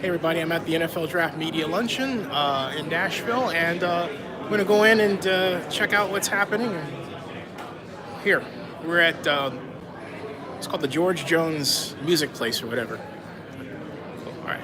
Hey everybody, I'm at the NFL Draft Media Luncheon in Nashville, and I'm going to go in and check out what's happening. Here, we're at, it's called the George Jones Music Place or whatever. Cool. All right.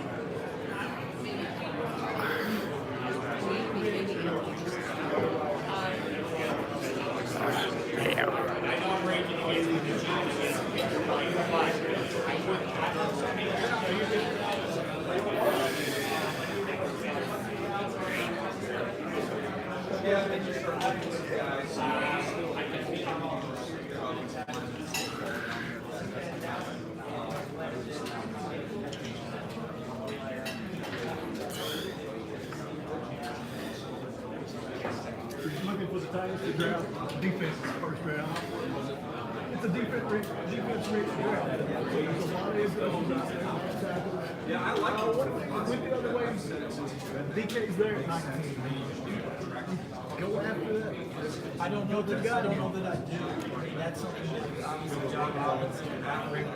Looking for the Titans to draft defense first round. It's a defense-rich draft. There's a lot of issues out there. Yeah, I like it. What went the other way? DK's there at 19. Go after that. I don't know that I do. I mean, that's something that obviously John Rollins and Matt Ring.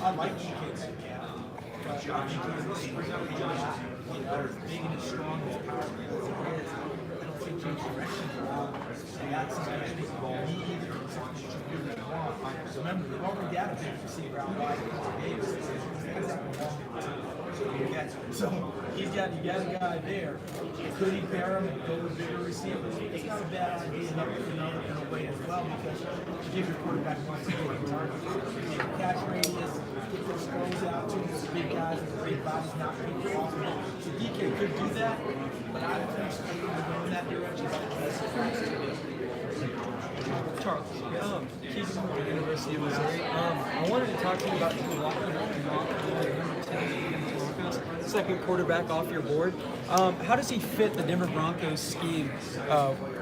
I like DK. Josh is big and as strong as powerful as he is. I don't think change direction and that's something that people need and something that you really want. Remember, they've already got a big receiver out wide for Davis. So you got a guy there. Could he pair him and go with bigger receivers? It's not a bad idea in a way as well, because you give your quarterback wants to get a target. Catch radius, get those throws out to these big guys with big bodies, not big awesome. So DK could do that, but I don't think so. Go in that direction. Charles, Keith from the University of Missouri. I wanted to talk to you about second quarterback off your board. How does he fit the Denver Broncos scheme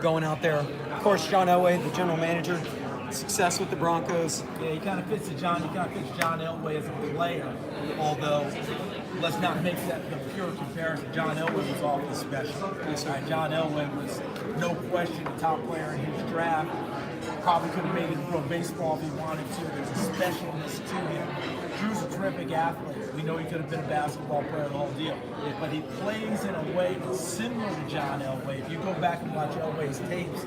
going out there? Of course, John Elway, the general manager, success with the Broncos. Yeah, he kind of fits John Elway as a player, although let's not make that the pure comparison. John Elway was awfully special. Right, John Elway was no question a top player in his draft. Probably could have made it pro baseball if he wanted to. There's a specialness to him. Drew's a terrific athlete. We know he could have been a basketball player, the whole deal. But he plays in a way that's similar to John Elway. If you go back and watch Elway's tapes,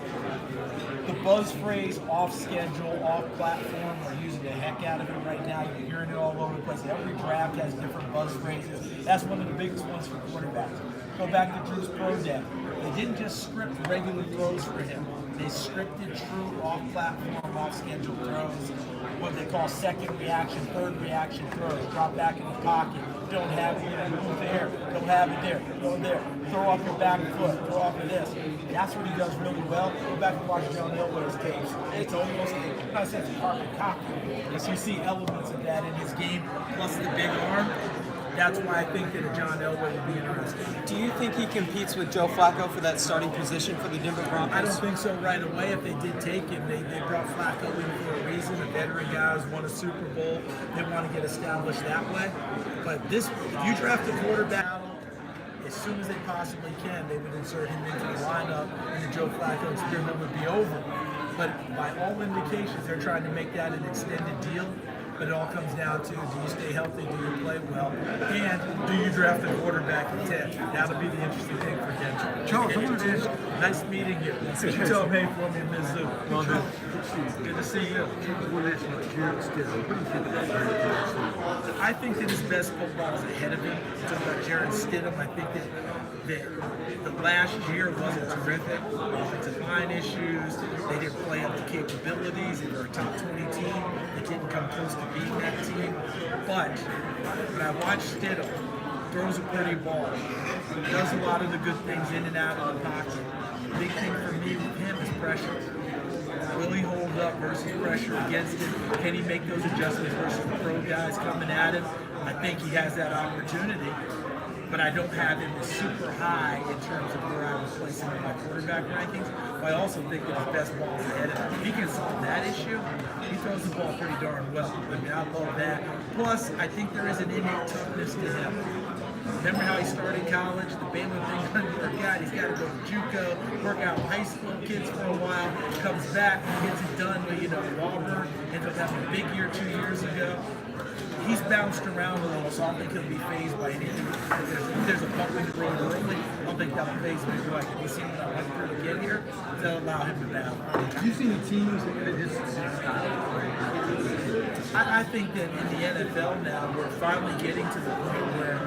the buzz phrase off schedule, off platform, we're using the heck out of it right now. You're hearing it all over the place. Every draft has different buzz phrases. That's one of the biggest ones for quarterbacks. Go back to Drew's pro day. They didn't just script regular throws for him. They scripted true off-platform, off-schedule throws, what they call second reaction, third reaction throws. Drop back in the pocket, don't have it there, move there, don't have it there, go there, throw off your back foot, throw off of this. That's what he does really well. Go back and watch John Elway's tapes. It's almost, I said it's carpet cocky. Because you see elements of that in his game, plus the big arm. That's why I think that a John Elway would be interesting. Do you think he competes with Joe Flacco for that starting position for the Denver Broncos? I don't think so right away. If they did take him, they brought Flacco in for a reason. A veteran guy who's won a Super Bowl. They want to get established that way. But this, if you draft a quarterback, as soon as they possibly can, they would insert him into the lineup, and the Joe Flacco experiment would be over. But by all indications, they're trying to make that an extended deal. But it all comes down to, do you stay healthy, do you play well, and do you draft a quarterback at 10? That'll be the interesting thing for Denver. Charles, I wanted to ask. Nice meeting you. Could you tell him, hey, for me, Ms. Zoo? Good to see you. I think that his best football is ahead of him. Talking about Jarrett Stidham, I think that the last year wasn't terrific. Offensive line issues. They didn't play up to capabilities. They were a top 20 team. They didn't come close to beating that team. But when I watch Stidham, throws a pretty ball, does a lot of the good things in and out of the pocket. The big thing for me with him is pressure. Will he hold up versus pressure against him? Can he make those adjustments versus the pro guys coming at him? I think he has that opportunity, but I don't have him super high in terms of where I would place him in my quarterback rankings. But I also think that his best ball is ahead of him. If he can solve that issue, he throws the ball pretty darn well. I mean, I love that. Plus, I think there is an innate toughness to him. Remember how he started college? The Bama thing doesn't work out. He's got to go to JUCO, work out with high school kids for a while, comes back, gets it done with, Auburn, ends up having a big year 2 years ago. He's bounced around a little, so I don't think he'll be phased by anything. If there's a bump in the road early, I don't think that'll phase him. Like, if he's seen what I went through to get here, that'll allow him to battle. You've seen the teams that his style. I think that in the NFL now, we're finally getting to the point where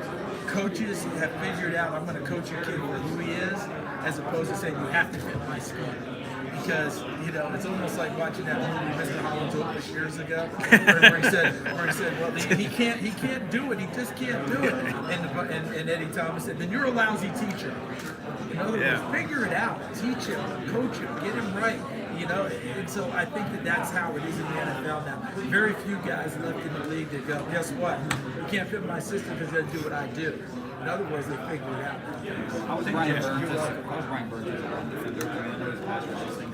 coaches have figured out, I'm going to coach your kid for who he is, as opposed to saying, you have to fit my scheme. Because, it's almost like watching that movie, Mr. Holland's Opus years ago, where he said, well, he can't do it, he just can't do it. And Eddie Thomas said, then you're a lousy teacher. In other words, figure it out, teach him, coach him, get him right. And so I think that's how it is in the NFL now. Very few guys left in the league that go, guess what? You can't fit my system because they do what I do. In other words, they figure it out. How was Brian Burns as a run defender? I know he's pass rushing.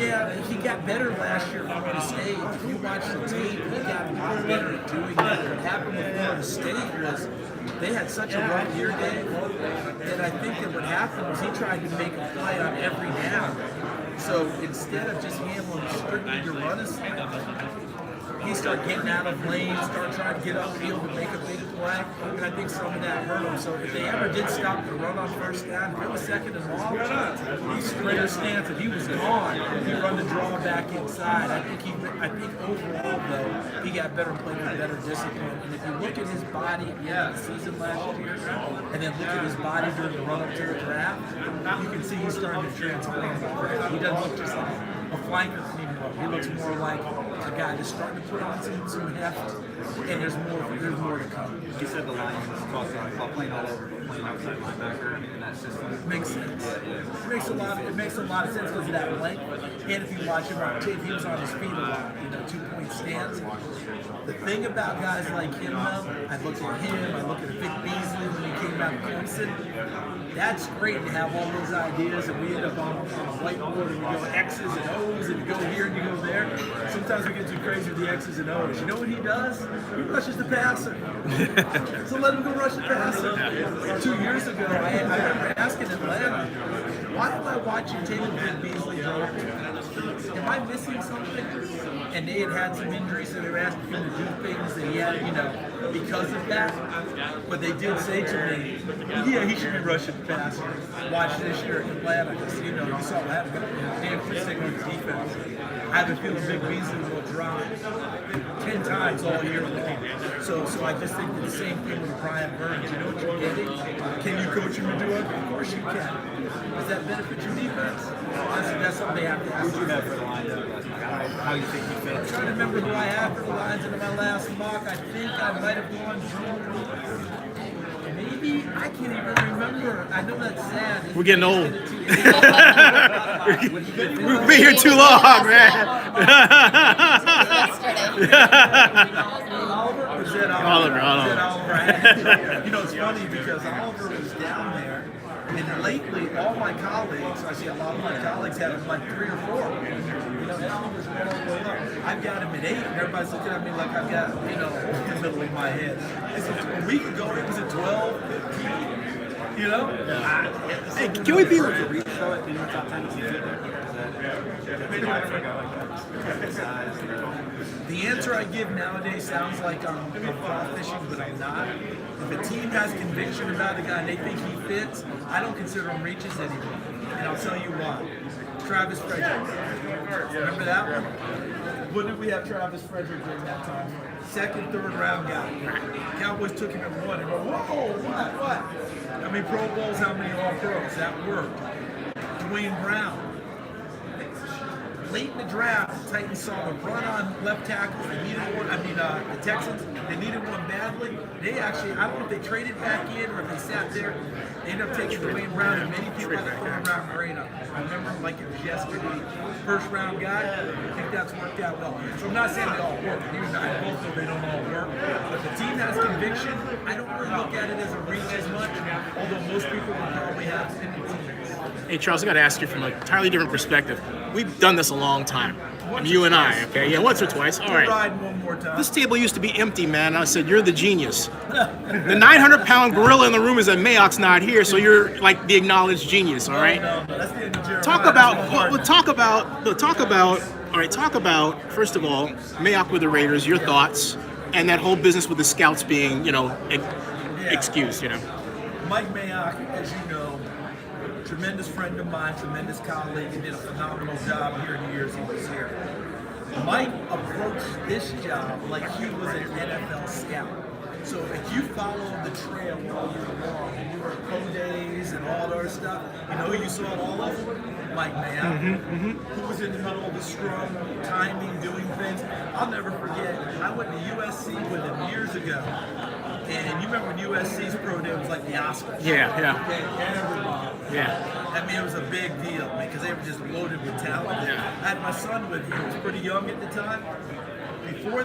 Yeah, he got better last year at Florida State. If you watch the tape, he got a lot better at doing that. What happened with Florida State was they had such a rough year, Dave, that I think that what happened was he tried to make a play on every down. So instead of just handling strictly your run assignment, he started getting out of lanes, started trying to get upfield to make a big play, and I think some of that hurt him. So if they ever did stop the run on first down, if it was second and long, he straighter stance. If he was gone, he'd run the draw back inside. I think overall though, he got better playing with better discipline. And if you look at his body at the end of the season last year, and then look at his body during the run up to the draft, you can see he's starting to transform. He doesn't look just like a flanker anymore. He looks more like a guy that's starting to put on some heft, and there's more to come. You said the Lions tossed out playing all over, but playing outside linebacker in that system. Makes sense. It makes a lot of sense because of that length. And if you watch him on tape, he was on his feet a lot, 2-point stance. The thing about guys like him, though, I look at him, I look at Vic Beasley when he came out of Clemson. That's great to have all those ideas, and we end up on a whiteboard and we go X's and O's, and you go here and you go there. Sometimes we get too crazy with the X's and O's. You know what he does? He rushes the passer. So let him go rush the passer. 2 years ago, I remember asking Atlanta, why am I watching Taylor Vic Beasley go? Am I missing something? And they had some injuries, so they were asking him to do things that he had, because of that. But they did say to me, yeah, he should be rushing the passer. Watch this year in Atlanta, because, you saw what happened. Dan Christian on the defense. I have a feeling Vic Beasley will drop 10 times all year long. So I just think that the same thing with Brian Burns. You know what you're getting? Can you coach him to do it? Of course you can. Does that benefit your defense? That's something they have to ask. Who do you have for the Lions? How you think he fits? I'm trying to remember who I had for the Lions in my last mock. I think I might have gone maybe. I can't even remember. I know that's sad. We're getting old. We've been here too long, man. Oliver? Or is that Oliver. It's funny because Oliver was down there, and lately all my colleagues, I see a lot of my colleagues have him like 3 or 4. And Oliver's going all the way up. I've got him at 8, and everybody's looking at me like I've got, in the middle of my head. A week ago, it was at 12, 15. Hey, can we be? The answer I give nowadays sounds like I'm fishing, but I'm not. If a team has conviction about a guy and they think he fits, I don't consider him reaches anymore. And I'll tell you why. Travis Frederick. Remember that one? When did we have Travis Frederick during that time? 2nd, 3rd round guy. Cowboys took him at 1 and go, whoa, what? How many Pro Bowls, how many All-Pros? That worked. Dwayne Brown. Late in the draft, the Titans saw a run on left tackle. They needed one. The Texans, they needed one badly. They actually, I don't know if they traded back in or if they sat there. They ended up taking Dwayne Brown, and many people had a 3rd round grade on him. I remember him like it was yesterday. 1st round guy. I think that's worked out well. So I'm not saying they all work. You and I both know they don't all work. But the team has conviction. I don't really look at it as a reach as much, although most people will probably have 50 teams. Hey, Charles, I got to ask you from an entirely different perspective. We've done this a long time. You and I, okay? Yeah, once or twice. All right. Ride one more time. This table used to be empty, man. I said, you're the genius. The 900-pound gorilla in the room is that Mayock's not here, so you're like the acknowledged genius, all right? No, that's the end of Jeremiah. Talk about, first of all, Mayock with the Raiders, your thoughts, and that whole business with the scouts being, excused, Mike Mayock, as you know, tremendous friend of mine, tremendous colleague, and did a phenomenal job here in the years he was here. Mike approached this job like he was an NFL scout. So if you followed the trail all year long, and you were at pro days and all that other stuff, you saw all of them? Mike Mayock, who was in the middle of the scrum, timing, doing things. I'll never forget, I went to USC with him years ago. And you remember when USC's pro day was like the Oscars? Yeah. Okay, everybody. Yeah. I mean, it was a big deal, man, because they were just loaded with talent. Yeah. I had my son with me. He was pretty young at the time.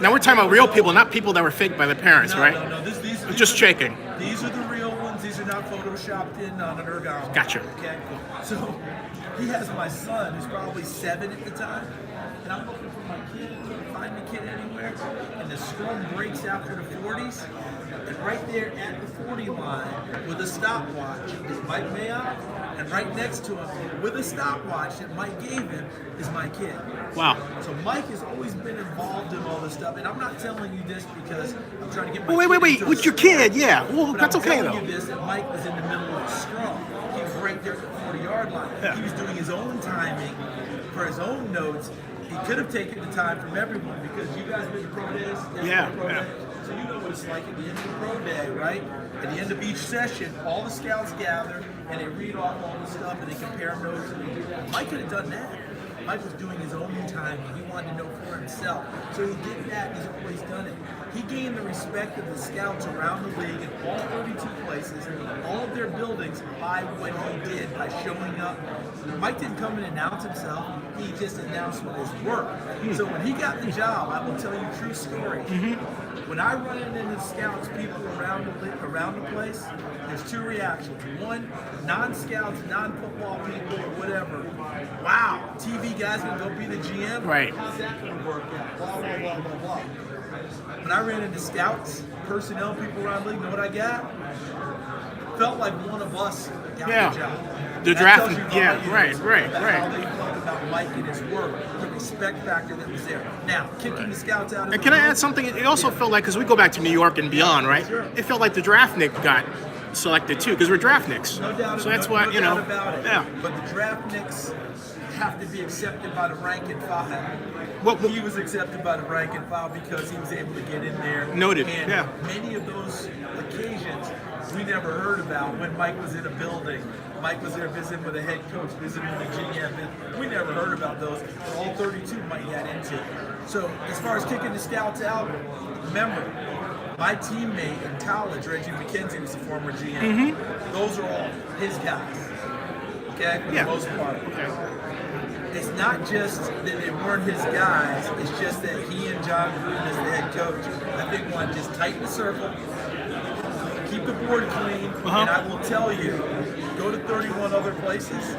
Now we're talking about real people, not people that were faked by the parents, right? No. These Just checking. These are the real ones. These are not photoshopped in on an ergometer. Gotcha. Okay, cool. So he has my son, who's probably 7 at the time, and I'm looking for my kid. Can't find the kid anywhere, and the scrum breaks after the 40s. And right there at the 40 line with a stopwatch is Mike Mayock, and right next to him with a stopwatch that Mike gave him is my kid. Wow. So Mike has always been involved in all this stuff, and I'm not telling you this because I'm trying to get my Wait. kid into With a your scrum. kid, yeah. Well, But that's I'm okay, telling though. you this, that Mike was in the middle of the scrum. He was right there at the 40-yard line. Yeah. He was doing his own timing for his own notes. He could have taken the time from everyone because you guys been to pro days. Yeah. So you know what it's like at the end of the pro day, right? At the end of each session, all the scouts gather and they read off all the stuff and they compare notes and they do that. Mike could have done that. Mike was doing his own timing. He wanted to know for himself. So he did that and he's always done it. He gained the respect of the scouts around the league in all 32 places, all of their buildings, by what he did, by showing up. Mike didn't come and announce himself. He just announced his work. So when he got the job, I will tell you a true story. When I run into the scouts, people around the place, there's 2 reactions. One, non-scouts, non-football people, or whatever. Wow, TV guy's gonna go be the GM? Right. How's that gonna work out? Blah, blah, blah, blah, blah. When I ran into scouts, personnel people around the league, know what I got? Felt like one of us got Yeah. the job. The That draft, tells you how yeah, it is, right. about How they felt about Mike and his work, the respect factor that was there. Now, kicking the scouts out of And the can I room, add something? It also felt like, because we go back to New York and beyond, right? Sure. It felt like the draftnik got selected too, because we're draftniks. No doubt, So that's no, why, no you doubt know, about it. yeah. But the draftniks have to be accepted by the rank and file. Well, He was accepted by the rank and file because he was able to get in there. Noted, And yeah. many of those occasions we never heard about when Mike was in a building. Mike was there visiting with a head coach, visiting with a GM. We never heard about those. But all 32 Mike got into. So as far as kicking the scouts out, remember, my teammate in college, Reggie McKenzie, was the former GM. Those are all his guys. Okay, for the most part. Okay. It's not just that they weren't his guys, it's just that he and John Gruden as the head coach, I think, want to just tighten the circle, keep the board clean, and I will tell you, go to 31 other places,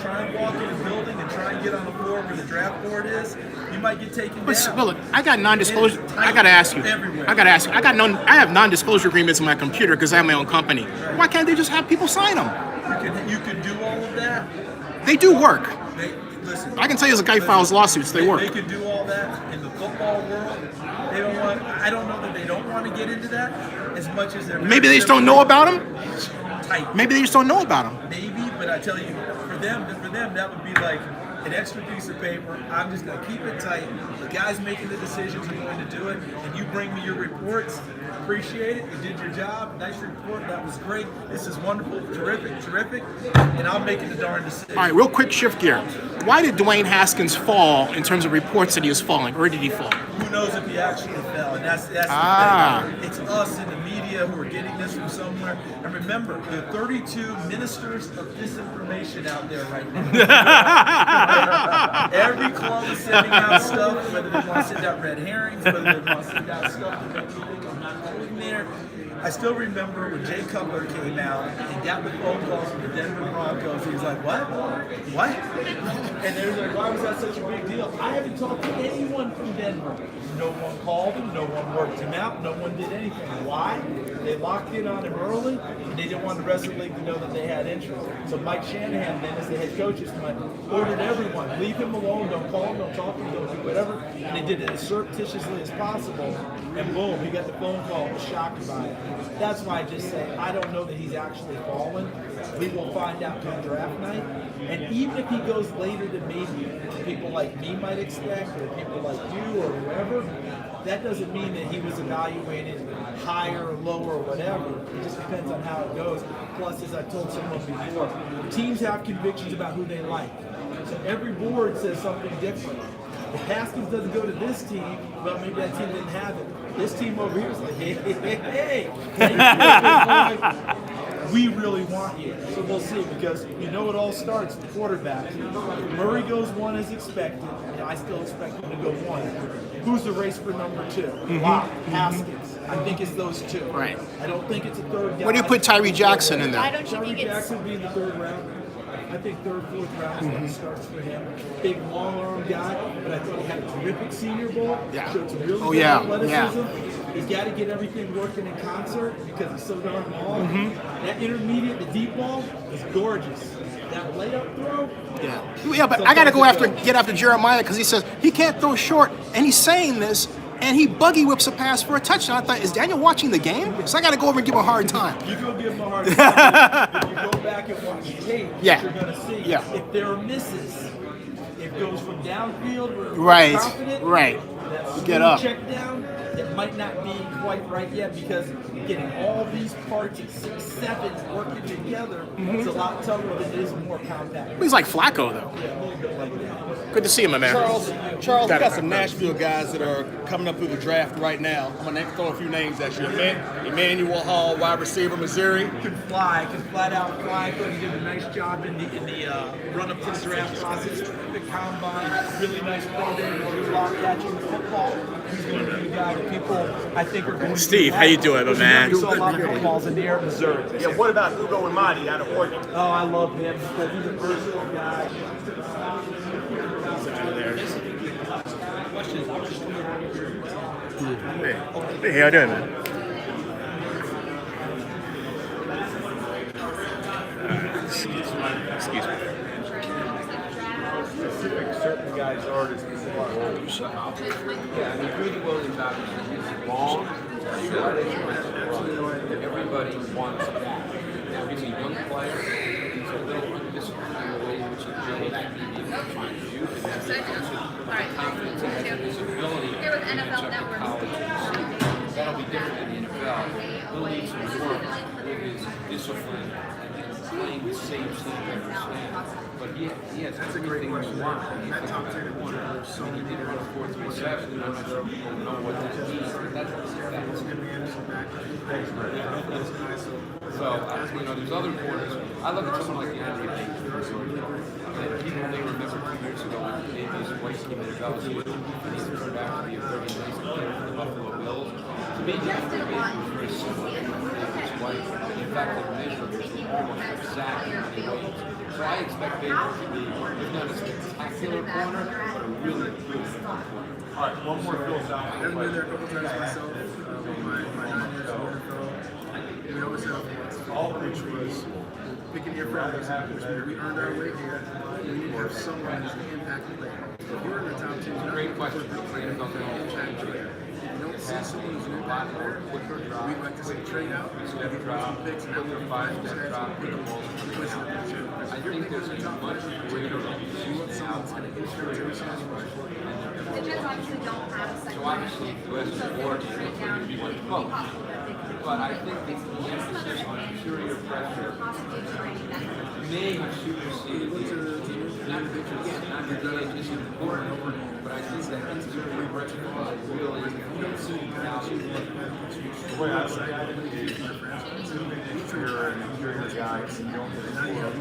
try and walk in a building and try and get on the floor where the draft board is, you might get taken But down. look, I got non-disclosure. It is I gotta ask you. everywhere. I have non-disclosure agreements in my computer because I have my own company. Why can't they just have people sign them? You can do all of that. They do work. Listen, I can tell you as a guy who files lawsuits, they work. They could do all that in the football world. They don't want. I don't know that they don't want to get into that as much as they're. Maybe they just don't know about them. Tight. Maybe they just don't know about them. Maybe, but I tell you, for them, that would be like an extra piece of paper. I'm just gonna keep it tight. The guys making the decisions are going to do it, and you bring me your reports. Appreciate it. You did your job. Nice report. That was great. This is wonderful. Terrific. And I'll make it a darn decision. All right, real quick shift gear. Why did Dwayne Haskins fall in terms of reports that he was falling, or did he fall? Who knows if he actually fell? And that's the thing. It's us in the media who are getting this from somewhere. And remember, there are 32 ministers of disinformation out there right now. Every club is sending out stuff, whether they want to send out red herrings, whether they want to send out stuff to make you think I'm not going there. I still remember when Jay Cutler came out and got the phone calls from the Denver Broncos. He was like, "What? What?" And they were like, "Why was that such a big deal?" I haven't talked to anyone from Denver. No one called him. No one worked him out. No one did anything. Why? They locked in on him early, and they didn't want the rest of the league to know that they had interest. So Mike Shanahan, then as the head coach, ordered everyone, leave him alone. Don't call him. Don't talk to him. Don't do whatever. And they did it as surreptitiously as possible. And boom, he got the phone call. Was shocked by it. That's why I just say I don't know that he's actually fallen. We will find out come draft night. And even if he goes later than maybe people like me might expect, or people like you or whoever, that doesn't mean that he was evaluated higher or lower or whatever. It just depends on how it goes. Plus, as I told someone before, teams have convictions about who they like. So every board says something different. If Haskins doesn't go to this team, well, maybe that team didn't have it. This team over here is like, hey. We really want you. So we'll see, because you know it all starts with quarterback. If Murray goes 1 as expected, and I still expect him to go 1. Who's the race for number 2? Wow, Haskins. I think it's those 2. Right. I don't think it's a third guy. Where do you put Tyree Jackson in Why there? don't you Tyree think it's Jackson being the 3rd round. I think 3rd, 4th round is when it starts for him. Big long arm guy, but I thought he had a terrific Senior Bowl. Yeah. Showed some really Oh, good yeah, athleticism. He's got to get everything working in concert because he's so darn long. That intermediate, the deep ball is gorgeous. That layup throw. Yeah, but I got to get after Jeremiah because he says he can't throw short, and he's saying this, and he buggy whips a pass for a touchdown. I thought, is Daniel watching the game? So I got to go over and give him a hard time. You go give him a hard time. If you go back and watch the tape, Yeah. you're going to see if there are misses, it goes from downfield where Right, confident, right. that Get smooth up. check down that might not be quite right yet, because getting all these parts at 6'7" working together is a lot tougher than it is a more compact. He's like Flacco, though. Yeah, a little bit like that. Good to see him, man. Charles, we got some Nashville guys that are coming up through the draft right now. I'm going to throw a few names at you. Emmanuel Hall, wide receiver, Missouri. Can flat out fly. He did a nice job in the run up to the draft process. The combine, really nice pro day. Block catching the football. He's going to be the guy that people I think are going to. Steve, how you doing, my man? We saw a lot of footballs in the air in Missouri. Yeah, what about Ugo Amadi out of Oregon? Oh, I love him because he's a versatile guy. Hey, how you doing, man? Excuse me. Certain guys are just Yeah, I mean, Greedy Williams obviously is long, short, everybody wants that. Now, he's a young player, he's a little undisciplined in the way in which he builds that medium to find you, and then he comes with confidence and his ability to college and that'll be different in the NFL. He'll need some work with his discipline and playing the same standard snap. But he has everything you want. He's like about a corner. I mean, he did it on 4.37, and I'm not sure people know what that means, but that's what that's. So, there's other corners. I look at someone like DeAndre Baker, and people may remember 2 years ago when Davis White came into LSU, and he turned out to be a very nice player for the Buffalo Bills. To me, DeAndre Baker was very similar to Davis White. In fact, the measurables were almost exact in many ways. So I expect Baker to be, if not a spectacular corner, but a really good corner. All right, one more philosophical I've been there a couple times myself. My 9 years of NFL. We always have which was picking your friends, which means we earned our way here. We need to have someone who's an impact player. If you're in the top 10, you're Great not question. an impact player. If you don't see someone who's an impact player, we'd like to see trade out, so we can get some picks and after 5 years, pick them all. I think there's a much greater You want someone that's going to influence your situation. The Jets obviously don't have a second. So obviously, the West is going to be one vote. But I think the emphasis on interior pressure may supersede not that the edge is important, but I think that interior pressure is really valuable. The way I say it is, if you're an interior guy, you don't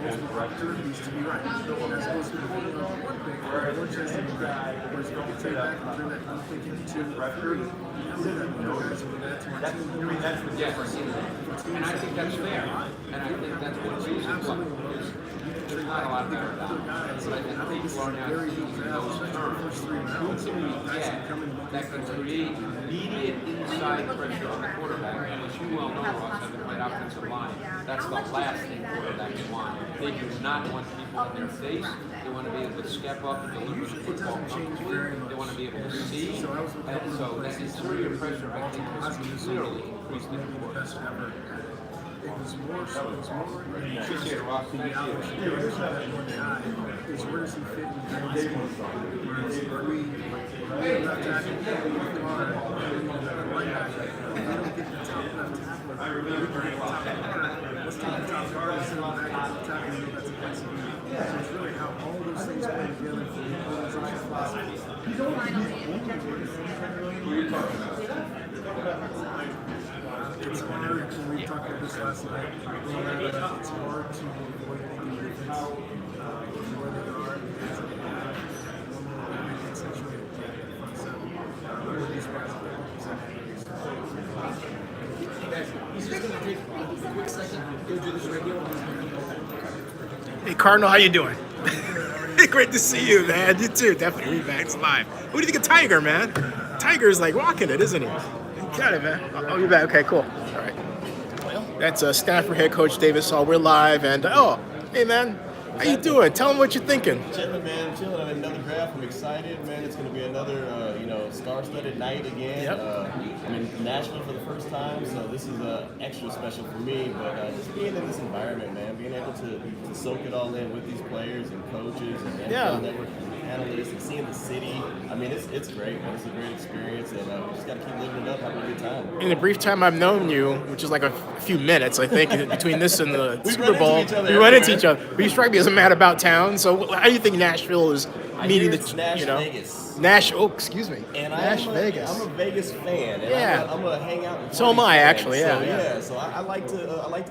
get a director, Needs to be right. That's supposed to be one thing. One chance to be right. trade back and turn that quick into 2 or 3. That's That's the difference. And I think that's fair. And I think that's what Susan wants. There's not a lot of merit on it. But I think people are now using those terms. Who can we get that can create immediate inside pressure on the quarterback? And as you well know, Ross, having played offensive line, that's the last thing quarterbacks want. They do not want people in their face. They want to be able to step up and deliver the football comfortably. They want to be able to see. And so that interior pressure, I think, has clearly increased the importance. it was more so, it was more Appreciate it, Ross. is where does he fit in the grand scheme? Whereas if we left tackle, guard, linebacker, if we don't get the top left tackler, we can get the top guard. Let's take the top guard and send him back to the tackle, and that's a pass. So it's really how all those things play together for the organization philosophy. It's hard, and we talked about this last night, it's hard to avoid thinking defense where they are because they have one more accentuated front seven. With these guys, He's just going to take a quick second, go do this radio. Hey, Cardinal, how you doing? Great to see you, man. You too. Definitely Rebacks live. What do you think of Tiger, man? Tiger's like rocking it, isn't he? Got it, man. Oh, you're back. Okay, cool. All right. Well, that's Stanford head coach Davis Hall. We're live, and hey, man, how you doing? Tell him what you're thinking. Chilling, man. Chilling. I'm in another draft. I'm excited, man. It's going to be another, star-studded night again. Yep. I'm in Nashville for the first time, so this is extra special for me. But just being in this environment, man, being able to soak it all in with these players and coaches and NFL Network analysts and seeing the city. I mean, it's great, man. It's a great experience, and we just got to keep living it up, having a good time. In the brief time I've known you, which is like a few minutes, I think, between this and the Super Bowl, we run into each other. But you strike me as a man about town. So how do you think Nashville is meeting the, Vegas. Excuse me. And Vegas. I'm a Vegas fan. And Yeah. I'm a hang out. So am I, actually. Yeah. So I like to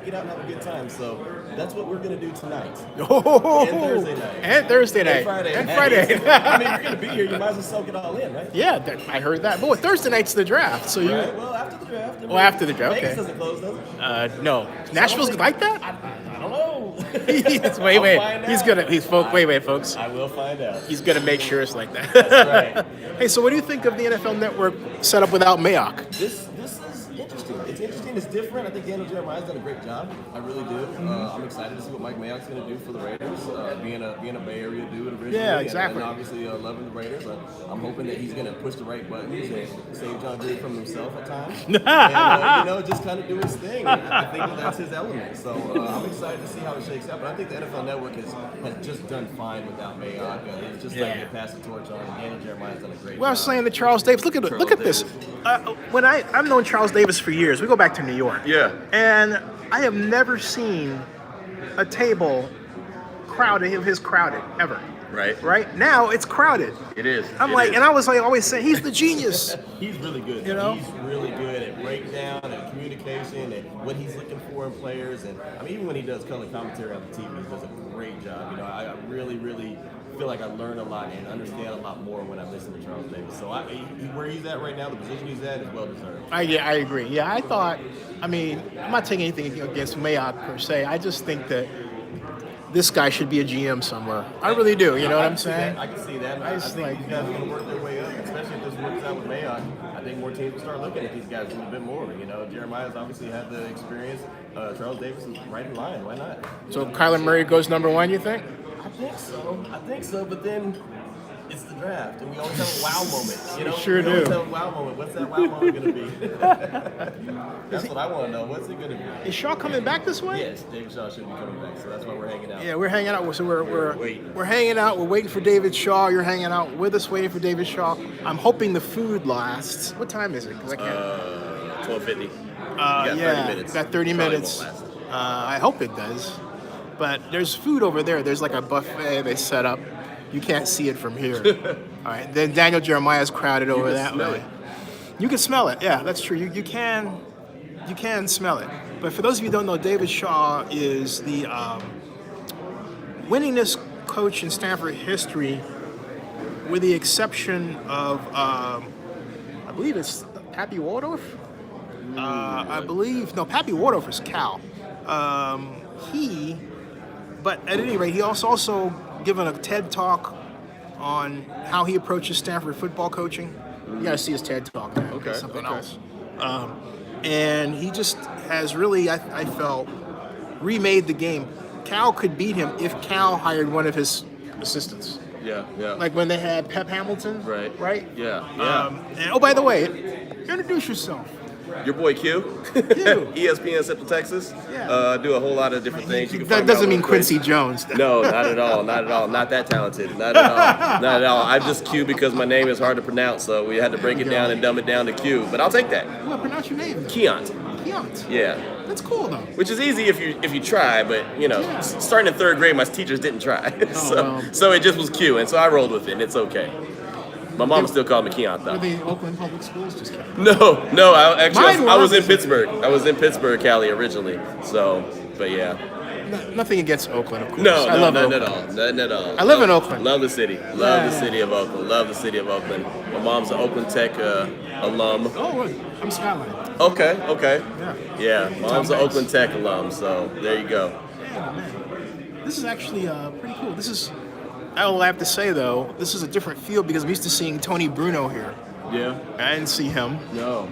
get out and have a good time. So that's what we're gonna do tonight. Oh, and Thursday night. And Thursday night. And Friday. I mean, you're gonna be here. You might as well soak it all in, right? Yeah, I heard that. But Thursday night's the draft, so you. Right, well, after the draft. After the draft. Vegas Okay. doesn't close, does it? No. Nashville's like that? I don't know. Wait. Wait, folks. I will find out. He's gonna make sure it's like that. That's right. Hey, so what do you think of the NFL Network set up without Mayock? This is interesting. It's interesting. It's different. I think Daniel Jeremiah's done a great job. I really do. I'm excited to see what Mike Mayock's going to do for the Raiders. Being a Bay Area dude originally, Yeah, exactly. and obviously loving the Raiders. I'm hoping that he's going to push the right buttons and save John Gruden from himself at times. And just kind of do his thing. And I think that's his element. So I'm excited to see how it shakes out. But I think the NFL Network has just done fine without Mayock. It's just like they pass the torch on. And Daniel Jeremiah's done a great job. Well, I was saying to Charles Davis, look at this. When I've known Charles Davis for years. We go back to New York. Yeah. And I have never seen a table crowded ever. Right? Now it's crowded. It is. And I was always saying he's the genius. He's really good. You know? He's really good at breakdown and communication and what he's looking for in players. And I mean, even when he does color commentary on the TV, he does a great job. I really, really feel like I learn a lot and understand a lot more when I listen to Charles Davis. So where he's at right now, the position he's at is well deserved. I agree. Yeah, I'm not taking anything against Mayock per se. I just think that this guy should be a GM somewhere. I really do. You know what I'm saying? I can see that. I think these guys are going to work their way up, especially if this works out with Mayock. I think more teams will start looking at these guys a little bit more. Jeremiah's obviously had the experience. Charles Davis is right in line. Why not? So Kyler Murray goes number 1, you think? I think so, but then it's the draft, and we always have a wow moment. We We sure do. always have a wow moment. What's that wow moment going to be? That's what I want to know. What's it going to be? Is Shaw coming back this way? Yes, David Shaw should be coming back, so that's why we're hanging out. Yeah, we're hanging out. So we're waiting. We're hanging out. We're waiting for David Shaw. You're hanging out with us, waiting for David Shaw. I'm hoping the food lasts. What time is it? Because I can't. 12:50. Yeah, 30 minutes. Got 30 Probably minutes. won't last. I hope it does. But there's food over there. There's like a buffet they set up. You can't see it from here. All right. Then Daniel Jeremiah's crowded over that way. You can smell it. Yeah, that's true. You can smell it. But for those of you who don't know, David Shaw is the winningest coach in Stanford history with the exception of, I believe it's Pappy Waldorf. I believe, no, Pappy Waldorf is Cal. But at any rate, he also given a TED talk on how he approaches Stanford football coaching. You gotta see his TED talk, man. Okay, It's something okay. else. And he just has really, I felt, remade the game. Cal could beat him if Cal hired one of his assistants. Yeah, yeah. Like when they had Pep Hamilton. Right. Right? Yeah, yeah. And oh, by the way, introduce yourself. Your boy Q, ESPN Central Texas. Yeah. Do a whole lot of different things. You can That find me doesn't all mean over the place. Quincy Jones. No, not at all. Not at all. Not that talented. Not at all. Not at all. I'm just Q because my name is hard to pronounce, so we had to break it down and dumb it down to Q. But I'll take that. Well, pronounce your name. Keont. Keont. Yeah. That's cool though. Which is easy if you try, but starting in third grade, my teachers didn't try, well. so it just was Q, and so I rolled with it. And it's okay. My mom still called me Keont though. Were they Oakland Public Schools? Just kidding. No. I was in was- Pittsburgh. I was in Pittsburgh, Cali originally. So, but yeah. Nothing against Oakland, of course. No, I love nothing Oakland. at all. Nothing at all. I live in Oakland. Love the city. Love the city of Oakland. Love the city of Oakland. My mom's an Oakland Tech alum. Oh, look, I'm Skyline. Okay. Yeah. Yeah, mom's an Hanks. Oakland Tech alum, so there you go. Man. This is actually pretty cool. I will have to say though, this is a different feel because I'm used to seeing Tony Bruno here. Yeah. I didn't see him. No.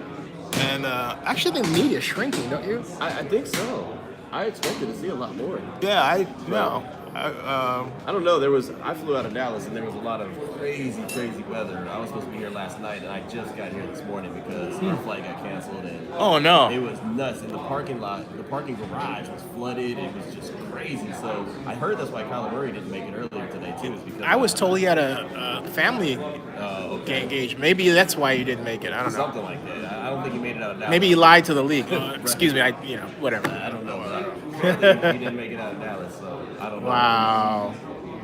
And actually, the media's shrinking, don't you? I think so. I expected to see a lot more. Yeah, I know. I don't know. I flew out of Dallas and there was a lot of crazy weather. I was supposed to be here last night and I just got here this morning because our flight got canceled and Oh no. it was nuts. And the parking garage was flooded. It was just crazy. So I heard that's why Kyler Murray didn't make it earlier today too. Is because I was told he had a family engagement. Maybe that's why he didn't make it. I don't know. something like that. I don't think he made it out of Dallas. Maybe he lied to the league. Excuse me. Whatever. I don't know. He didn't make it out of Dallas, so I don't know. Wow.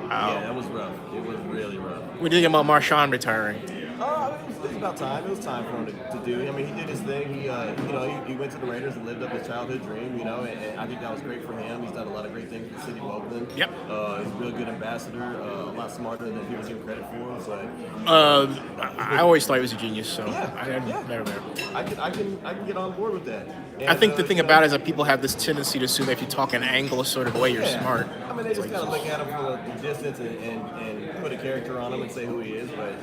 Yeah, that was rough. It was really rough. What do you think about Marshawn retiring? It was about time. It was time for him to do. I mean, he did his thing. He went to the Raiders and lived up his childhood dream. And I think that was great for him. He's done a lot of great things for the city of Oakland. Yep. He's a real good ambassador. A lot smarter than he was given credit for. So. I always thought he was a genius. So I never. I can get on board with that. And, I think the thing about it is that people have this tendency to assume that if you talk an Anglo sort of way, you're smart. I mean, they just kind of look at him from a distance and put a character on him and say who he is. But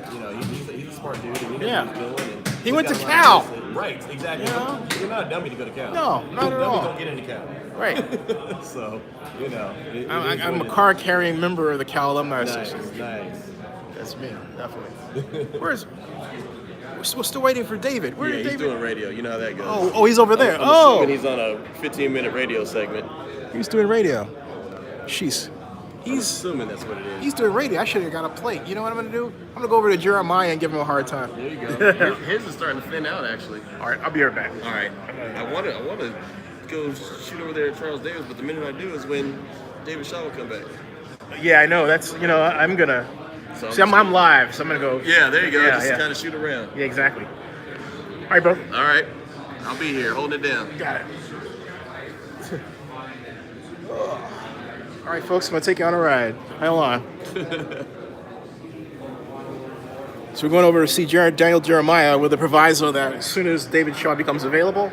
he's a smart dude. And he knows what he's doing. And He went to got a lot Cal. of wisdom. Right, exactly. You're not a dummy to go to Cal. No, not at all. Dummies don't get into Cal. Right. So, it is I'm what a it card-carrying member of the Cal Alumni is. Association. Nice. That's me, definitely. We're still waiting for David. Where Yeah, is he's David? doing radio. You know how that goes. Oh, he's over there. I'm Oh, assuming he's on a 15-minute radio segment. he's doing radio. Jeez. I'm assuming that's what it is. He's doing radio. I should have got a plate. You know what I'm going to do? I'm going to go over to Jeremiah and give him a hard time. There you go. His is starting to thin out, actually. All right, I'll be right back. All right. I want to go shoot over there at Charles Davis, but the minute I do is when David Shaw will come back. Yeah, I know. That's, I'm going to... So See, I'm live, so I'm going to go... Yeah, there you go. Yeah, Just yeah. kind of shoot around. Yeah, exactly. All right, bro. All right. I'll be here, holding it down. Got it. All right, folks, I'm going to take you on a ride. Hold on. So we're going over to see Daniel Jeremiah with a proviso that as soon as David Shaw becomes available,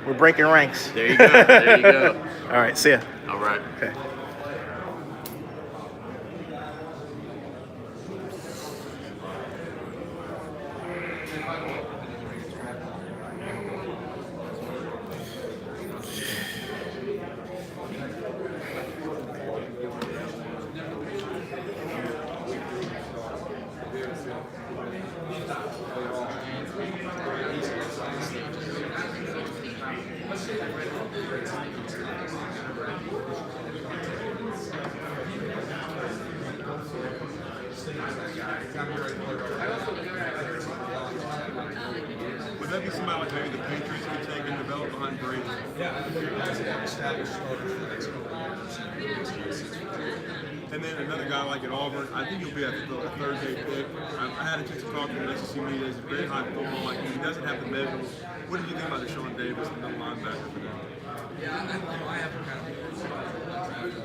we're breaking ranks. There you go. There you go. All right, see ya. All right. Okay. Would that be somebody like maybe the Patriots could take and develop behind Brady? Yeah, established starters for the next couple of years. And then another guy like at Auburn, I think he'll be a Thursday pick. I had a chance to talk to him at SEC media. He's a very high football. Like he doesn't have the measurables. What did you think about Deshaun Davis and the linebacker for them? Yeah, I have kind of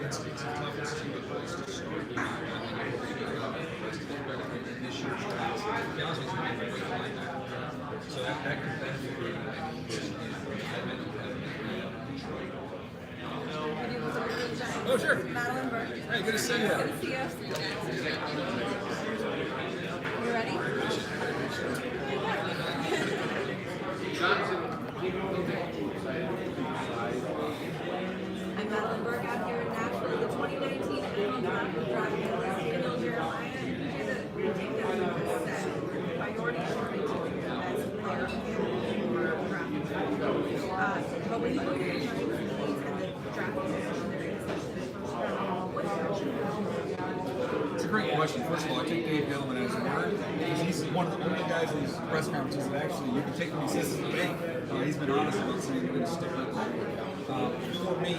It's a tough, it's a good place to start. This year's class, to be honest with you, I'm very linebacker. So that could benefit you. Oh, sure. Madeline Burke. Hey, good to see you. Good to see you. You ready? I'm Madeline Burke out here in Nashville, the 2019 NFL Draft Draft Bill Jeremiah, and you're the ridiculous set priority shortage of the best players in the draft. But when you look at the Giants and the draft position, they're in such a first round. What's your It's a great question. First of all, I take Dave Gettleman as a word because he's one of the only guys in these press conferences that actually you can take him. He says it's a bank. He's been honest about saying he's going to stick with it. For me,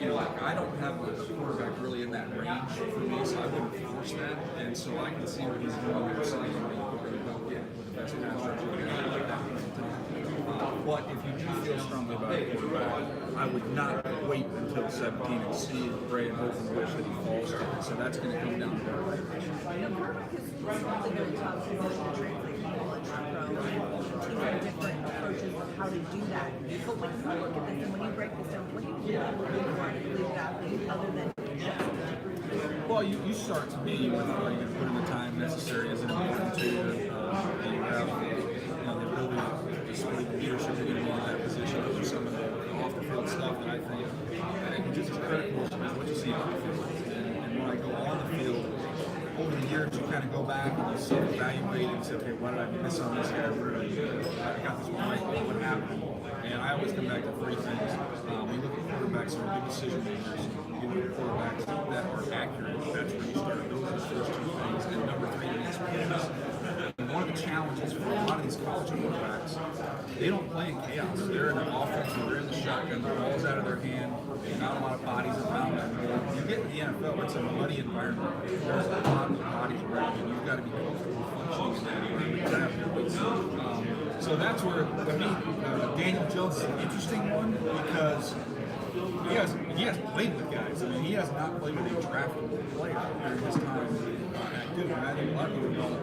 you know, I don't have a quarterback really in that range for me, so I wouldn't force that. And so I can see what he's doing there, saying we're going to go get with the best pass rush you can have at that point in time. But if you do feel strongly about a quarterback, I would not wait until 17 and see pray and hope and wish that he falls to it. So that's going to come down to that. quarterback is something very tough to translate from college to pro, and teams have different approaches of how to do that. But when you look at this and when you break this down, what do you really look for in an elite athlete other than just Well, you start to me with are you going to put in the time necessary as an important to you. And you have the ability to display the leadership you're going to need in that position. Those are some of the off the field stuff that I think just as critical as what you see on the field. And when I go on the field, over the years you kind of go back and you sort of evaluate and say, okay, why did I miss on this guy? Where did I got this one right? What happened? And I always come back to three things. We look at quarterbacks that are big decision makers. You look at quarterbacks that are accurate. That's where you start. Those are the first two things. And number three is pace. And one of the challenges for a lot of these college quarterbacks, they don't play in chaos. They're in an offense where they're in the shotgun, the ball's out of their hand, there's not a lot of bodies around them. You get in the NFL, it's a muddy environment. There's a lot of bodies around you. You've got to be comfortable functioning in that environment. So that's where, I mean, Daniel Jones is an interesting one because he has played with guys. I mean, he has not played with a draftable player during his time at Duke. And I think a lot of people don't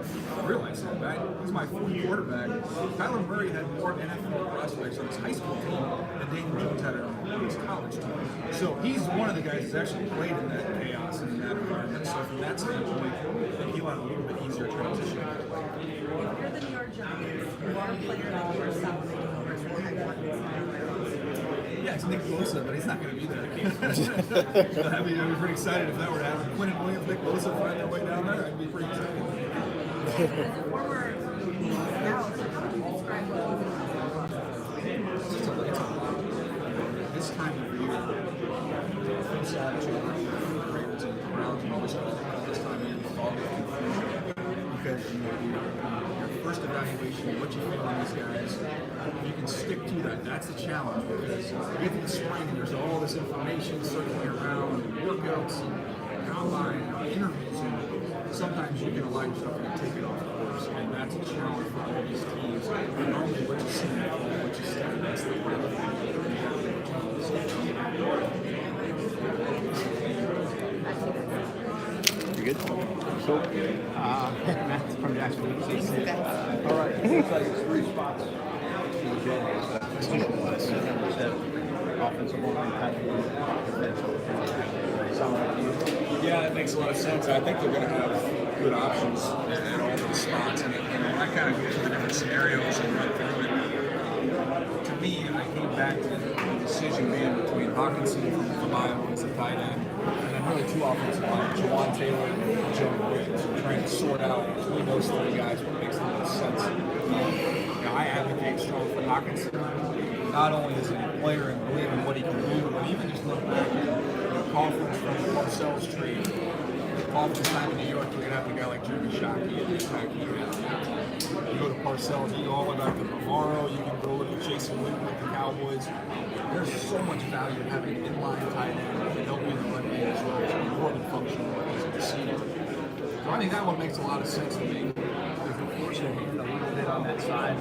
realize that. Right? He's my fourth quarterback. Kyler Murray had more NFL prospects on his high school team than Daniel Jones had on his college team. So he's one of the guys that's actually played in that chaos and in that environment. So from that standpoint, I think he'll have a little bit easier transition. If you're the New York Giants, you are a player that you are salivating over, so I want this. Yeah, it's Nick Bosa, but he's not going to be there. I'd be pretty excited if that were to happen. Quentin Williams, Nick Bosa find their way down there. I'd be pretty excited. As a former scout, how would you describe what you It's a lot. This time of year, Phil Savage and the Ravens and the Browns and all this stuff, this time of year, the fog of confusion. Because your first evaluation of what you feel on these guys, you can stick to that. That's the challenge because you get to the spring and there's all this information circling around, and workouts, and combine, and interviews, and sometimes you can allow yourself to take it off course, and that's a challenge for all these teams. And normally what you see in fall, what you see, that's the real thing. You good? So, Matt from Nashville. All right. It looks like it's three spots. Offensive line, Yeah, that makes a lot of sense. I think they're going to have good options at all those spots. And when I kind of go through the different scenarios and run through it, to me, I came back to the decision being between Hawkinson from Iowa as a tight end, and then really two offensive linemen, Jawan Taylor and Joe Williams. Trying to sort out between those three guys what makes the most sense. I advocate strong for Hawkinson, not only as a player and believe in what he can do, but even just look back at Conference from the Parcells trade. Conference time in New York, we're going to have a guy like Jeremy Shockey and the attack he had. You go to Parcells, you go all the way back to Navarro, you can go look at Jason Witten with the Cowboys. There's so much value in having an inline tight end that can help you in the run game as well as more than functional as a receiver. So I think that one makes a lot of sense to me. Fortunate a little bit on that side,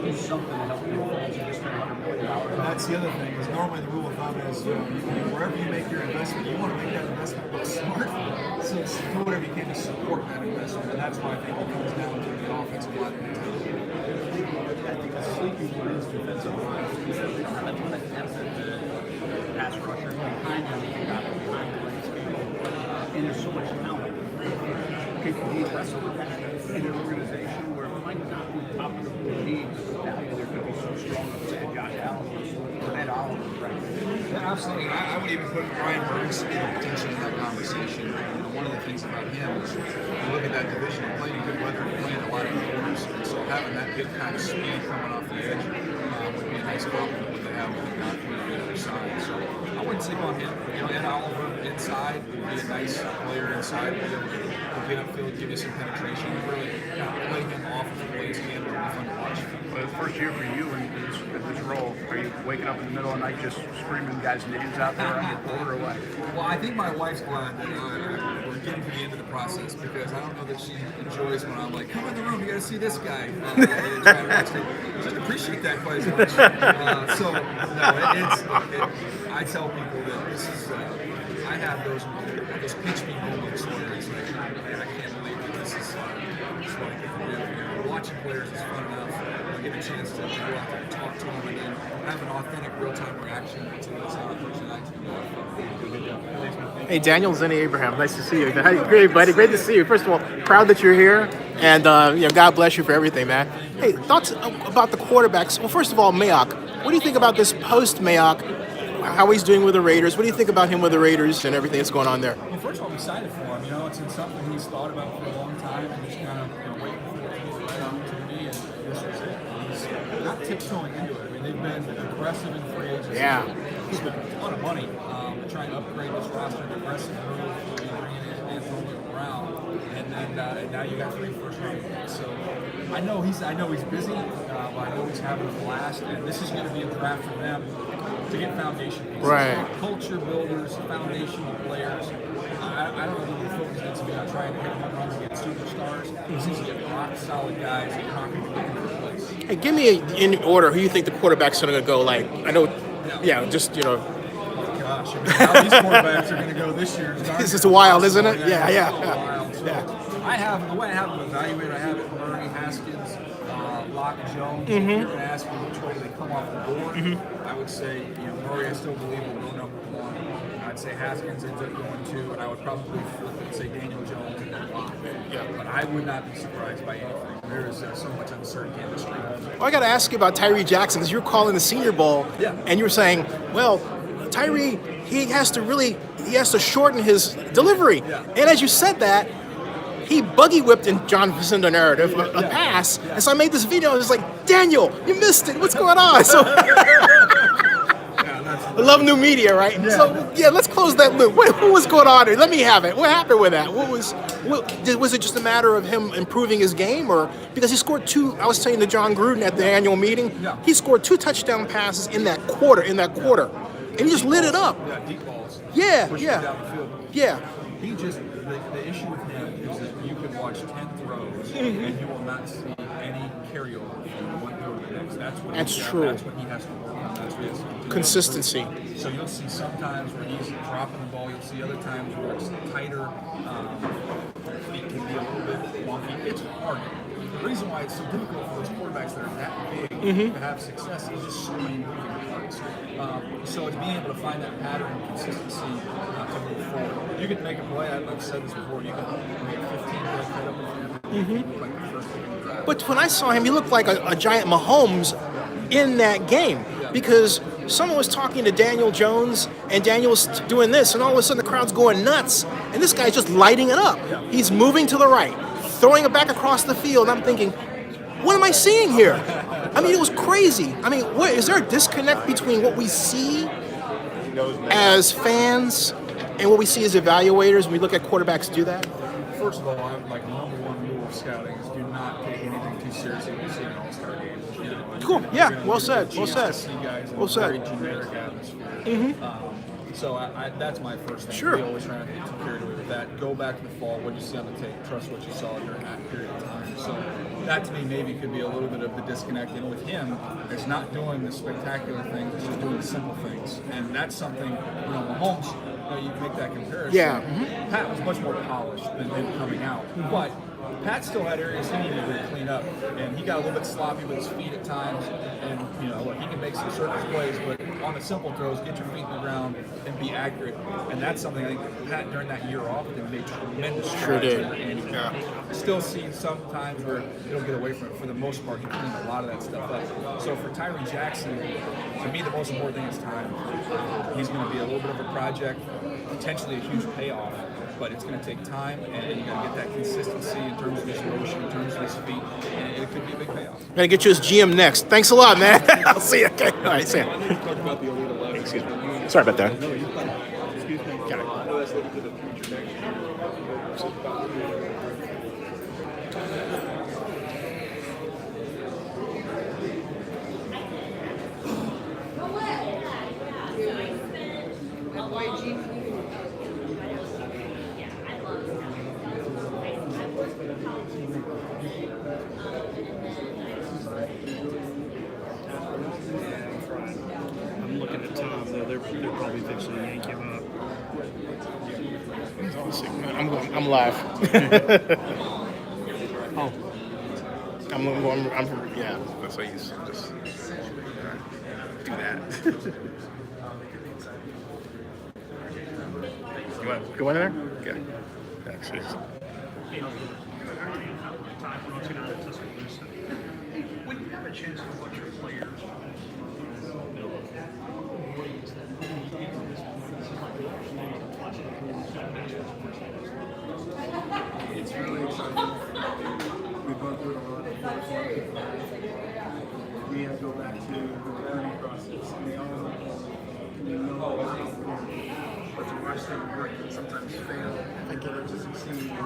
do something to help you hold you just for 100 That's the other thing, is normally the rule of thumb is wherever you make your investment, you want to make that investment look smart. So do whatever you can to support that investment. And that's why I think it comes down to the offensive line. I think a sleepy one is defensive line. They don't have a ton of depth at the pass rusher behind them. You got behind the landscape. And there's so much talent. Okay, can he wrestle with that in an organization where it might not be top of the league, but the value there could be so strong of say Josh Allen or Ed Oliver, right? Yeah, absolutely. I would even put Brian Burns potentially in that conversation. One of the things about him is you look at that division, playing in good weather, playing a lot of corners, and so having that big kind of speed coming off the edge would be a nice compliment what they have with the guy from the other side. So I wouldn't sleep on him. Ed Oliver inside would be a nice player inside, be able to get upfield, give you some penetration, and really kind of play him off of the plays can be fun to watch. Well, the first year for you in this role, are you waking up in the middle of the night just screaming guys' names out there on your board or what? Well, I think my wife's glad that we're getting to the end of the process because I don't know that she enjoys when I'm like, come in the room, you got to see this guy. I just appreciate that quite as much. So, no, I tell people that this is, I have those pinch me moments where it's like, man, I can't believe that this is what I can do. Watching players is fun enough. I get a chance to go out there and talk to them and then have an authentic real-time reaction to what's on Thursday night. Hey, Daniel, Zennie Abraham, nice to see you. Great, buddy. Great to see you. First of all, proud that you're here, and God bless you for everything, man. Hey, thoughts about the quarterbacks? Well, first of all, Mayock. What do you think about this post-Mayock? How he's doing with the Raiders? What do you think about him with the Raiders and everything that's going on there? Well, first of all, I'm excited for him. It's something he's thought about for a long time, and just kind of waiting for it to get the right opportunity, and this was it. He's not tiptoeing into it. I mean, they've been aggressive in free agency. Yeah. Spent a ton of money trying to upgrade this roster, an aggressive move, bringing in Antonio Brown, and then now you got 3 first-round picks. So I know he's busy, but I know he's having a blast, and this is going to be a draft for them to get foundation pieces. Right. Culture builders, foundational players. I don't know what the focus needs to be on trying to hit home runs against superstars. This is to get rock solid guys that are not going to get into place. Hey, give me in order who you think the quarterback's going to go. Like, I know, just Gosh, how these quarterbacks are going to go this year. This is wild, isn't it? Yeah. I have the way I have them evaluated. I have it Murray, Haskins, Locke, Jones. If you're going to ask me which way they come off the board, I would say Murray. I still believe will go number 1. I'd say Haskins ends up going 2, and I would probably flip and say Daniel Jones and then Locke. Yeah. But I would not be surprised by anything. There is so much uncertainty in the street. Well, I got to ask you about Tyree Jackson because you're calling the Senior Bowl, and you're saying, well, Tyree, he has to shorten his delivery. Yeah. And as you said that, he buggy whipped in John Vicenda narrative a pass. Yeah. And so I made this video. I was like, Daniel, you missed it. What's going on? So I love new media, right? Yeah. So let's close that loop. What was going on there? Let me have it. What happened with that? Was it just a matter of him improving his game, or because he scored 2? I was saying to John Gruden at the annual meeting, he scored 2 touchdown passes in that quarter, and he just lit it up. Yeah, deep balls. Yeah. He just the issue with him is that you can watch 10 throws and you will not see any carryover from one throw to the next. That's true. That's what he has to work on. That's what he has to do. Consistency. So you'll see sometimes where he's dropping the ball. You'll see other times where it's tighter. Feet can be a little bit wonky. It's hard. The reason why it's so difficult for those quarterbacks that are that big to have success is just so many moving parts. So it's being able to find that pattern and consistency to move forward. You can make a play. I've said this before. You can make 15 plays right up in front of like the first pick in the draft. But when I saw him, he looked like a giant Mahomes in that game because someone was talking to Daniel Jones, and Daniel was doing this, and all of a sudden the crowd's going nuts, and this guy's just lighting it up. He's moving to the right, throwing it back across the field. I'm thinking, what am I seeing here? I mean, it was crazy. I mean, is there a disconnect between what we see as fans and what we see as evaluators when we look at quarterbacks do that? First of all, I'm like number 1 rule of scouting is do not take anything too seriously when you see an all-star game. You know, Cool. you're Yeah. gonna Well get said. a Well chance said. to see guys in Well a said. very generic atmosphere. So that's my first thing. Sure. We always try not to get too carried away with that. Go back to the fall. What you see on the tape. Trust what you saw during that period of time. So that to me maybe could be a little bit of the disconnect. And with him, it's not doing the spectacular things. It's just doing the simple things. And that's something, Mahomes, you make that comparison. Yeah. Pat was much more polished than him coming out. But Pat still had areas he needed to clean up, and he got a little bit sloppy with his feet at times. And look, he can make some surface plays, but on the simple throws, get your feet in the ground and be accurate. And that's something I think Pat during that year off made tremendous strides. Sure did. And Yeah. still see sometimes where it'll get away from it. For the most part, he cleaned a lot of that stuff up. So for Tyree Jackson, to me, the most important thing is time. He's going to be a little bit of a project, potentially a huge payoff. But it's going to take time, and you got to get that consistency in terms of his motion, in terms of his feet, and it could be a big payoff. Gotta get you as GM next. Thanks a lot, man. I'll see you. Okay. All right, see ya. Excuse me. Sorry about that. Excuse me. Got it. I know that's looking to the future next year. I'm looking at Tom, though. They're probably fixing to yank him up. I'm live. Oh. Yeah, that's what I used to just do that. You want to go in there? Okay. Thanks. When you have a chance to watch your players, It's really exciting. We've gone through it a lot. We have to go back to the recruiting process. We know but to watch them work and sometimes fail, I get it to succeed, I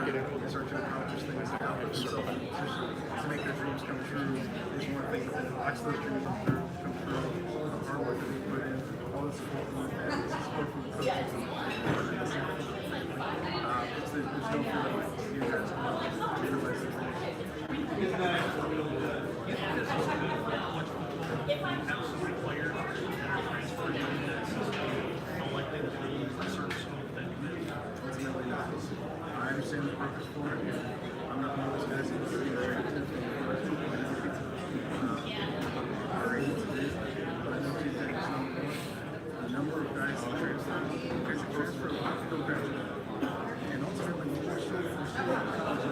get it to start to accomplish things that help themselves in a position to make their dreams come true. There's one thing that watch those dreams come through, the hard work that we put in, all the support from the families, the support from the coaches. There's no fear like you guys realize this. I understand the purpose for it. I'm not one of those guys who's going to be attractive. Our age today, I know two things. The number of guys that transfer, guys that transfer, a lot of people graduate. And ultimately, when you're still first year in college,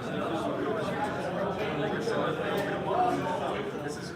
this is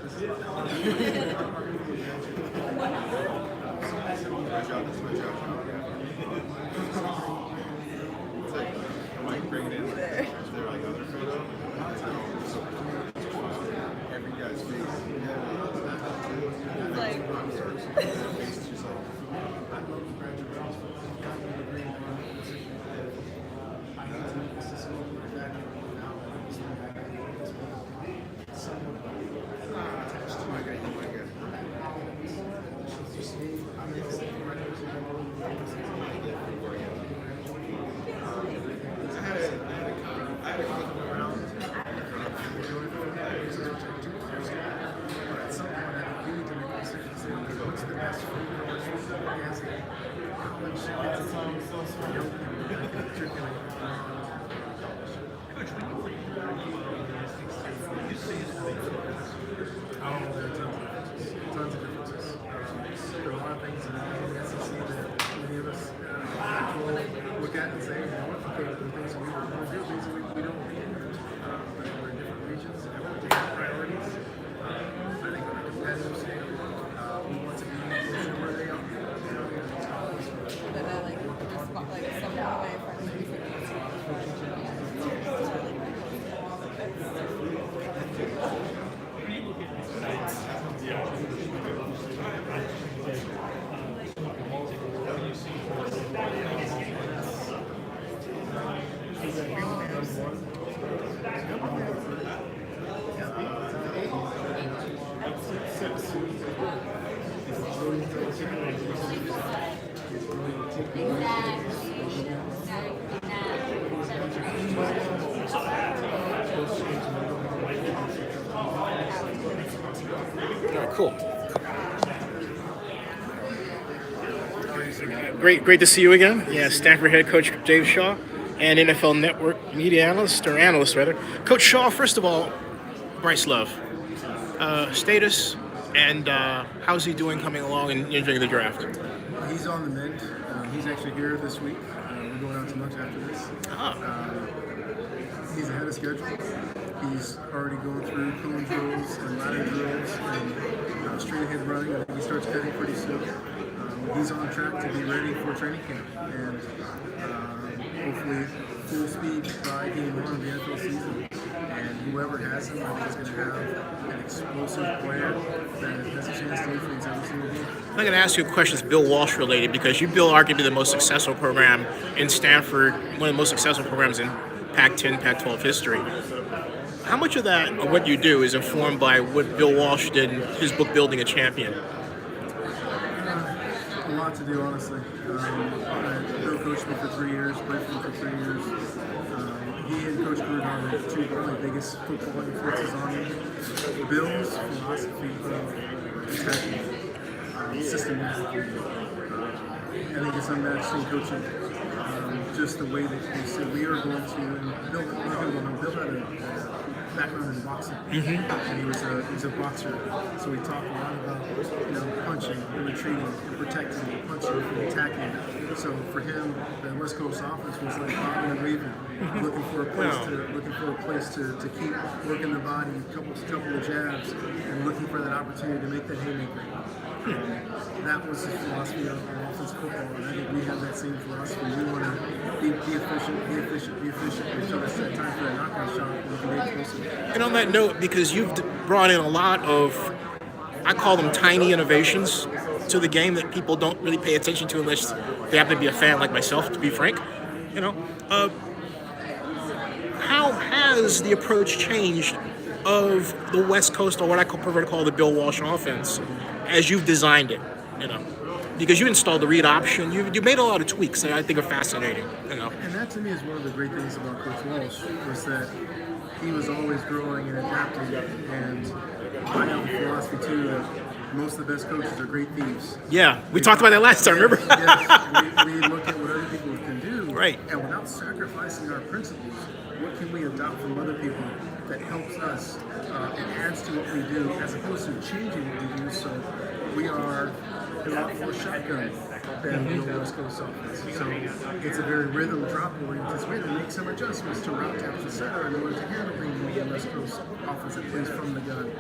All right, cool. Great to see you again. Yeah, Stanford head coach Dave Shaw and NFL Network media analyst rather. Coach Shaw, first of all, Bryce Love, status and how's he doing coming along and entering the draft? He's on the mend. He's actually here this week. We're going out to lunch after this. He's ahead of schedule. He's already going through cone drills and ladder drills and straight ahead running. I think he starts cutting pretty soon. He's on track to be ready for training camp and hopefully full speed by game 1 of the NFL season. And whoever has him, I think is going to have an explosive player that has a chance to influence every single game. I'm going to ask you a question that's Bill Walsh related because you built arguably the most successful program in Stanford, one of the most successful programs in Pac-10, Pac-12 history. How much of that, or what you do, is informed by what Bill Walsh did in his book, Building a Champion? A lot to do, honestly. Bill coached me for 3 years, played for me for 3 years. He and Coach Gruden are two of the biggest football influences on me. Bill's philosophy of attacking systematically, I think it's unmatched in coaching. Just the way that he said we are going to, and Bill had a background in boxing, and he was a boxer, so we talked a lot about punching and retreating and protecting and punching and attacking. So for him, the West Coast offense was like bobbing and weaving, looking for a place to keep working the body, a couple of jabs, and looking for that opportunity to make that haymaker. That was his philosophy of offensive football, and I think we have that same philosophy. We want to be efficient until it's that time for that knockout shot and we can be explosive. And on that note, because you've brought in a lot of, I call them tiny innovations to the game that people don't really pay attention to unless they happen to be a fan like myself, to be frank. How has the approach changed of the West Coast, or what I prefer to call the Bill Walsh offense, as you've designed it? Because you installed the read option, you made a lot of tweaks that I think are fascinating. And that to me is one of the great things about Coach Walsh, was that he was always growing and adapting, and I have the philosophy too that most of the best coaches are great thieves. Yeah, we talked about that last time, remember? Yes, we look at what other people can do, right, and without sacrificing our principles, what can we adopt from other people that helps us and adds to what we do, as opposed to changing what we do. So we are a lot more shotgun than the West Coast offense. So it's a very rhythm drop oriented way to make some adjustments to route taps, etc., in order to handle the West Coast offense that plays from the gun.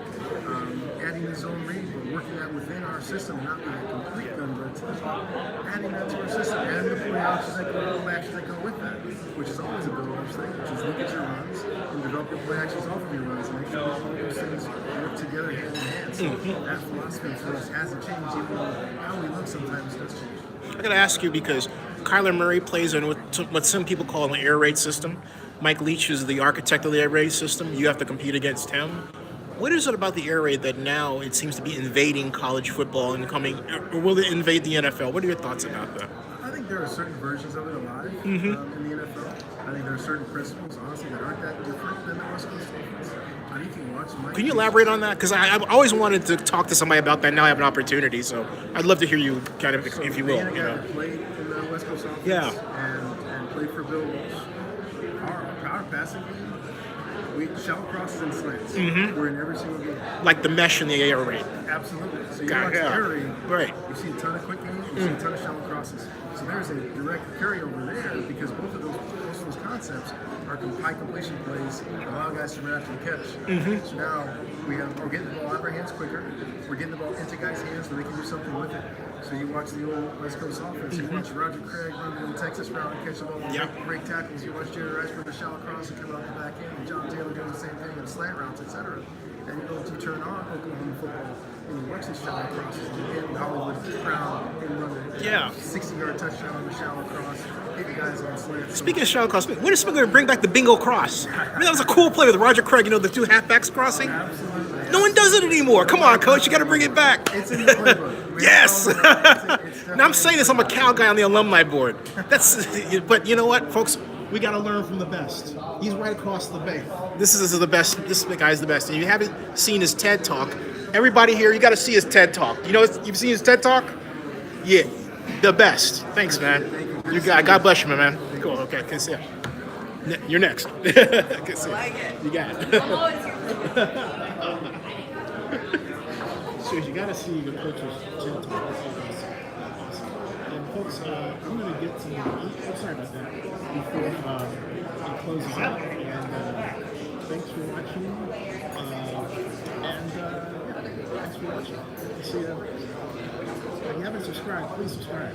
Adding the zone read, but working that within our system, not being a complete gun, but adding that to our system, adding the play options that go, actions that go with that, which is always a build-up thing, which is look at your runs and develop your play actions off of your runs and make sure all those things work together hand in hand. So that philosophy for us hasn't changed, even though how we look sometimes does change. I got to ask you because Kyler Murray plays in what some people call an air raid system. Mike Leach is the architect of the air raid system. You have to compete against him. What is it about the air raid that now it seems to be invading college football and or will it invade the NFL? What are your thoughts about that? I think there are certain versions of it alive in the NFL. I think there are certain principles, honestly, that aren't that different than the West Coast offense. I think you can watch Mike. Can you elaborate on that? Because I've always wanted to talk to somebody about that. Now I have an opportunity, so I'd love to hear you kind of, if you will. Being a guy that played in the West Coast offense and played for Bill Walsh, our passing game, we shallow crosses and slants. We're in every single game. Like the mesh in the air raid. Absolutely. So you watch air raid, right. You see a ton of quick games, you see a ton of shallow crosses. So there's a direct carryover there because both of those concepts are high completion plays, allow guys to run after the catch. So now we're getting the ball out of our hands quicker. We're getting the ball into guys' hands so they can do something with it. So you watch the old West Coast offense. You watch Roger Craig run the Texas route and catch the ball and break tackles. You watch Jerry Rice run the shallow cross and come out the back end. And John Taylor doing the same thing in slant routes, etc. And you go to turn on Oklahoma football and you watch these shallow crosses. You get Hollywood Brown and run a 60-yard touchdown on the shallow cross. Hit the guys on slants. Speaking of shallow cross, when is someone going to bring back the bingo cross? I mean, that was a cool play with Roger Craig, the two halfbacks crossing. Absolutely. No one does it anymore. Come on, coach, you got to bring it back. It's in the playbook. Yes. Now I'm saying this. I'm a Cal guy on the alumni board. But you know what, folks? We got to learn from the best. He's right across the bay. This is the best. This guy's the best. And if you haven't seen his TED Talk, everybody here, you got to see his TED Talk. You know, you've seen his TED Talk? Yeah, the best. Thanks, man. You got. God bless you, my man. Cool. Okay. Good to see you. You're next. Good to see you. You got it. So you got to see the coach's TED Talk. And folks, I'm going to get to. I'm sorry about that. Before it closes out. And thanks for watching. Thanks for watching. See you. If you haven't subscribed, please subscribe.